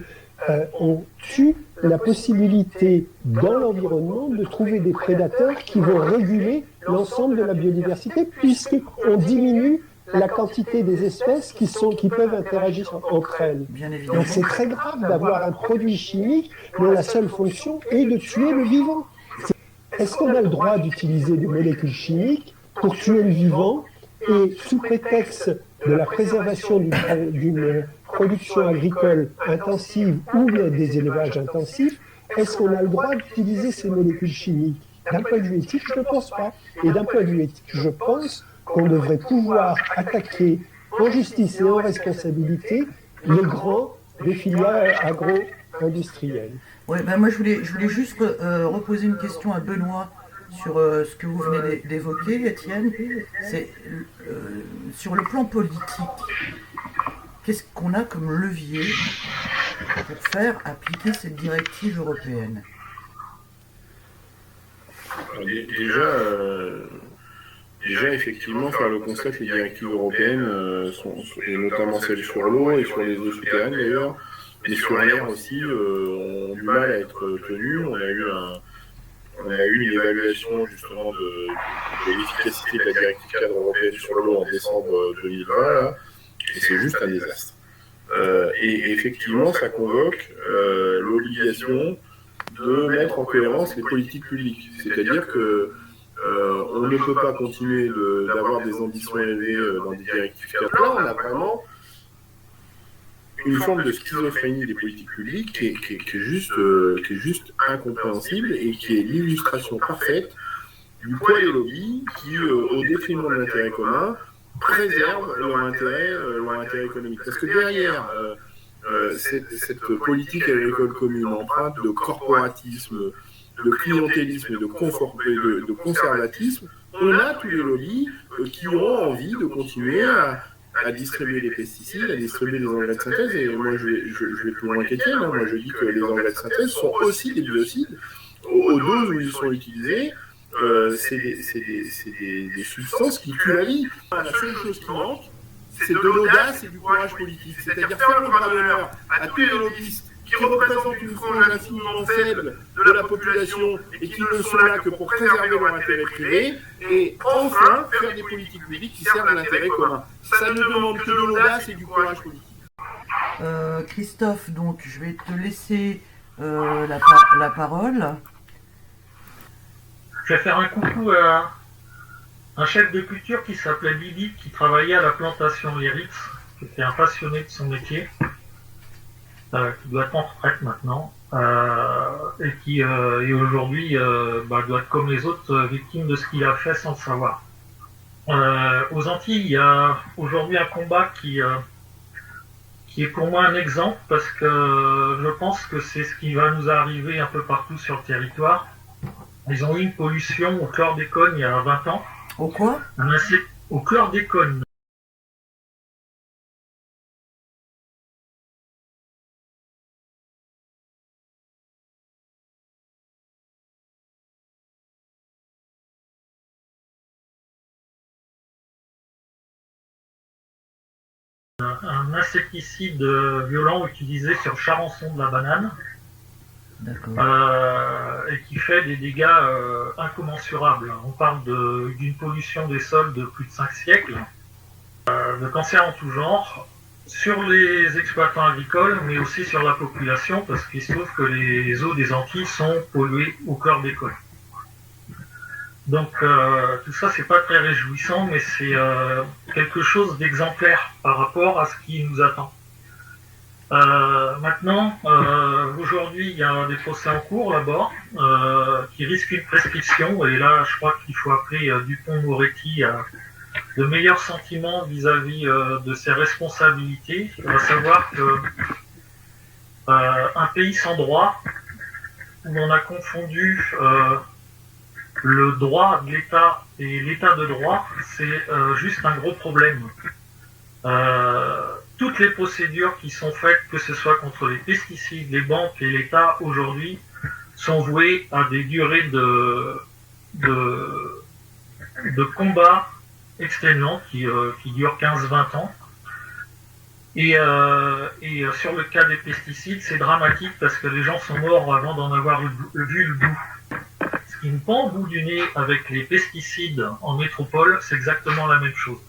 on tue la possibilité dans l'environnement de trouver des prédateurs qui vont réguler l'ensemble de la biodiversité, puisqu'on diminue la quantité des espèces qui peuvent interagir entre elles. Donc c'est très grave d'avoir un produit chimique dont la seule fonction est de tuer le vivant. Est-ce qu'on a le droit d'utiliser des molécules chimiques pour tuer le vivant et sous prétexte de la préservation d'une production agricole intensive ou des élevages intensifs, est-ce qu'on a le droit d'utiliser ces molécules chimiques? D'un point de vue éthique, je ne pense pas. Et d'un point de vue éthique, je pense qu'on devrait pouvoir attaquer en justice et en responsabilité les grands des filières agro-industrielles. Ouais, ben moi je voulais juste reposer une question à Benoît sur ce que vous venez d'évoquer, Étienne. C'est sur le plan politique, qu'est-ce qu'on a comme levier pour faire appliquer cette directive européenne? déjà effectivement faire le constat que les directives européennes, et notamment celles sur l'eau et sur les eaux souterraines d'ailleurs, mais sur l'air aussi, ont du mal à être tenues. On a eu une évaluation justement de l'efficacité de la directive cadre européenne sur l'eau en décembre 2020, là, et c'est juste un désastre. Et effectivement, ça convoque l'obligation de mettre en cohérence les politiques publiques. C'est-à-dire que on ne peut pas continuer d'avoir des ambitions élevées dans des directives cadres. Là, on a vraiment une forme de schizophrénie des politiques publiques qui est juste incompréhensible et qui est l'illustration parfaite du poids des lobbies qui, au détriment de l'intérêt commun, préservent leur intérêt économique. Parce que derrière cette politique agricole commune empreinte de corporatisme, de clientélisme et de conservatisme, on a tous les lobbies qui auront envie de continuer à distribuer les pesticides, à distribuer les engrais de synthèse. Et moi, je vais plus loin qu'Étienne. Moi, je dis que les engrais de synthèse sont aussi des biocides. Aux doses où ils sont utilisés, c'est des substances qui tuent la vie. La seule chose qui manque, c'est de l'audace et du courage politique. C'est-à-dire faire le bras d'honneur à tous les lobbyistes qui représentent une frange infiniment faible de la population et qui ne sont là que pour préserver leur intérêt privé, et enfin faire des politiques publiques qui servent à l'intérêt commun. Ça ne demande que de l'audace et du courage politique. Christophe, donc je vais te laisser la parole. Je vais faire un coucou à un chef de culture qui s'appelait Bibi, qui travaillait à la plantation Léritz, qui était un passionné de son métier, qui doit être en retraite maintenant, et qui et aujourd'hui doit être comme les autres victimes de ce qu'il a fait sans le savoir. Aux Antilles, il y a aujourd'hui un combat qui est pour moi un exemple, parce que je pense que c'est ce qui va nous arriver un peu partout sur le territoire. Ils ont eu une pollution au chlordécone il y a 20 ans. Au quoi? Au chlordécone. Un insecticide violent utilisé sur le charançon de la banane. Et qui fait des dégâts incommensurables. On parle d'une pollution des sols de plus de 5 siècles, de cancers en tout genre, sur les exploitants agricoles, mais aussi sur la population, parce qu'il se trouve que les eaux des Antilles sont polluées au chlordécone. Donc tout ça, c'est pas très réjouissant, mais c'est quelque chose d'exemplaire par rapport à ce qui nous attend. Maintenant, aujourd'hui, il y a des procès en cours là-bas qui risquent une prescription, et là, je crois qu'il faut appeler Dupond-Moretti à de meilleurs sentiments vis-à-vis de ses responsabilités, à savoir que un pays sans droit, où on a confondu le droit de l'État et l'État de droit, c'est juste un gros problème. Toutes les procédures qui sont faites, que ce soit contre les pesticides, les banques et l'État aujourd'hui, sont vouées à des durées de combat exténuants qui durent 15-20 ans. Et sur le cas des pesticides, c'est dramatique parce que les gens sont morts avant d'en avoir vu le bout. Ce qui nous pend au bout du nez avec les pesticides en métropole, c'est exactement la même chose.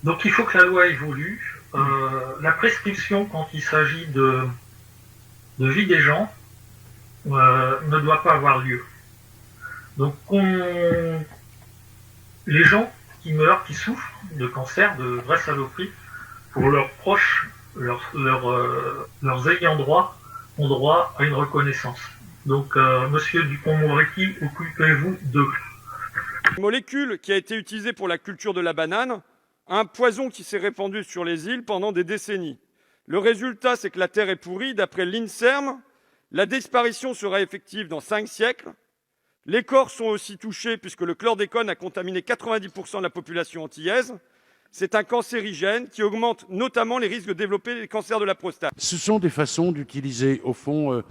Donc il faut que la loi évolue. La prescription, quand il s'agit de vie des gens, ne doit pas avoir lieu. Donc les gens qui meurent, qui souffrent de cancer, de vraies saloperies, pour leurs proches, leurs ayants droit, ont droit à une reconnaissance. Donc monsieur Dupond-Moretti, occupez-vous d'eux. Une molécule qui a été utilisée pour la culture de la banane, un poison qui s'est répandu sur les îles pendant des décennies. Le résultat, c'est que la terre est pourrie. D'après l'INSERM, la disparition sera effective dans 5 siècles. Les corps sont aussi touchés puisque le chlordécone a contaminé 90% de la population antillaise. C'est un cancérigène qui augmente notamment les risques de développer les cancers de la prostate. Ce sont des façons d'utiliser, au fond,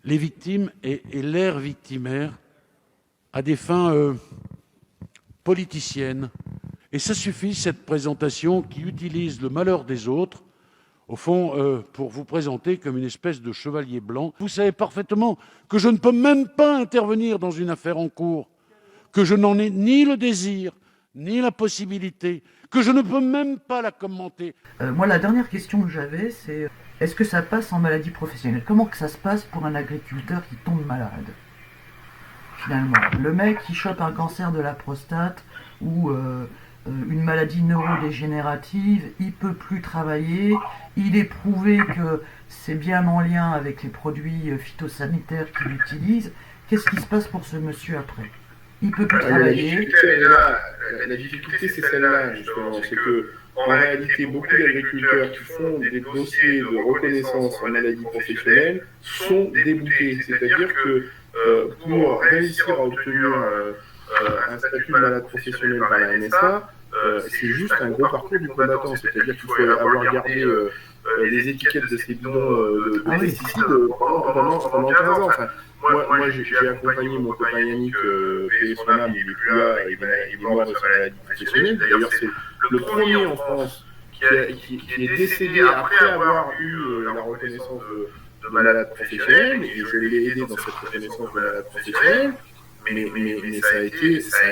les victimes et l'air victimaire à des fins politiciennes. Et ça suffit, cette présentation qui utilise le malheur des autres, au fond, pour vous présenter comme une espèce de chevalier blanc. Vous savez parfaitement que je ne peux même pas intervenir dans une affaire en cours, que je n'en ai ni le désir, ni la possibilité, que je ne peux même pas la commenter. Moi, la dernière question que j'avais, c'est est-ce que ça passe en maladie professionnelle? Comment que ça se passe pour un agriculteur qui tombe malade? Finalement, le mec qui chope un cancer de la prostate ou une maladie neurodégénérative, il peut plus travailler, il est prouvé que c'est bien en lien avec les produits phytosanitaires qu'il utilise. Qu'est-ce qui se passe pour ce monsieur après? Il peut plus travailler. La difficulté, c'est celle-là, justement. C'est que, en réalité, beaucoup d'agriculteurs qui font des dossiers de reconnaissance en maladie professionnelle sont déboutés. C'est-à-dire que pour réussir à obtenir un statut de malade professionnel par la MSA, c'est juste un gros parcours du combattant. C'est-à-dire qu'il faut avoir gardé les étiquettes de ces bidons de pesticides pendant 15 ans. Enfin, moi j'ai accompagné mon copain Yannick, paix son âme, il est plus là, il est mort de sa maladie professionnelle. D'ailleurs, c'est le premier en France qui est décédé après avoir eu la reconnaissance de malade professionnel, et je l'ai aidé dans cette reconnaissance de malade professionnel. Mais ça a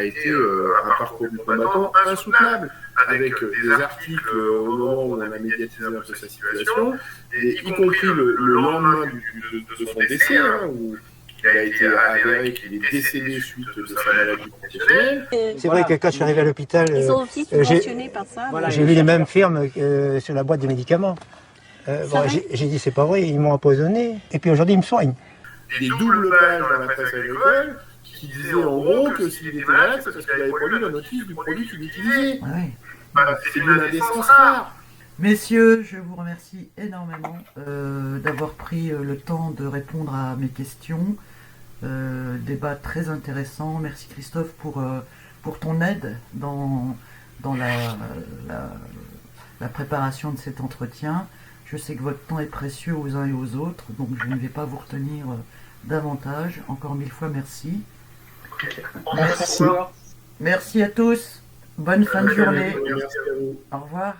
été un parcours du combattant insoutenable, avec des articles au moment où on a médiatisé un peu sa situation, et y compris le lendemain de son décès, où il a été avéré qu'il est décédé suite de sa maladie professionnelle. C'est vrai que quand je suis arrivé à l'hôpital, ils sont aussi subventionnés par ça. J'ai vu les mêmes firmes sur la boîte des médicaments. J'ai dit c'est pas vrai, ils m'ont empoisonné, et puis aujourd'hui ils me soignent. Des doubles pages dans la presse agricole qui disaient en gros que s'il était malade, c'est parce qu'il avait produit la notice du produit qu'il utilisait. Ouais. C'est une indécence rare. Messieurs, je vous remercie énormément d'avoir pris le temps de répondre à mes questions. Débat très intéressant. Merci Christophe pour ton aide dans la préparation de cet entretien. Je sais que votre temps est précieux aux uns et aux autres, donc je ne vais pas vous retenir davantage. Encore 1000 fois merci. Merci. Merci à tous. Bonne fin de journée. Merci à vous. Au revoir.